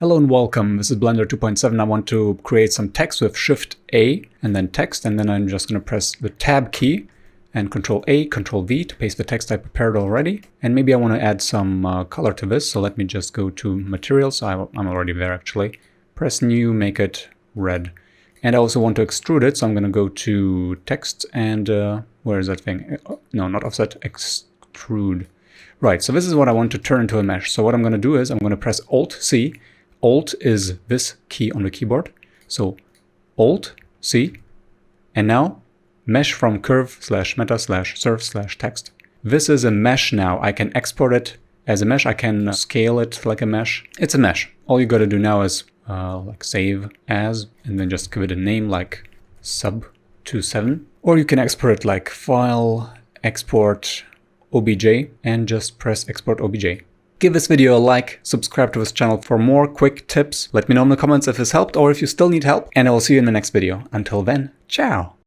Hello and welcome. This is Blender 2.7. I want to create some text with Shift A and then text, and then I'm just going to press the Tab key and Control A, Control V to paste the text I prepared already. And maybe I want to add some color to this, so let me just go to Materials. I'm already there actually. Press New, make it red. And I also want to extrude it, so I'm going to go to Text and where is that thing? No, not Offset, Extrude. Right, so this is what I want to turn into a mesh. So what I'm going to do is I'm going to press Alt-C. Alt is this key on the keyboard. So Alt-C. And now mesh from curve/meta/surf/text. This is a mesh now. I can export it as a mesh. I can scale it like a mesh. It's a mesh. All you got to do now is like save as, and then just give it a name like sub27. Or you can export it like file, export OBJ, and just press export OBJ. Give this video a like, subscribe to this channel for more quick tips. Let me know in the comments if this helped or if you still need help, and I will see you in the next video. Until then, ciao!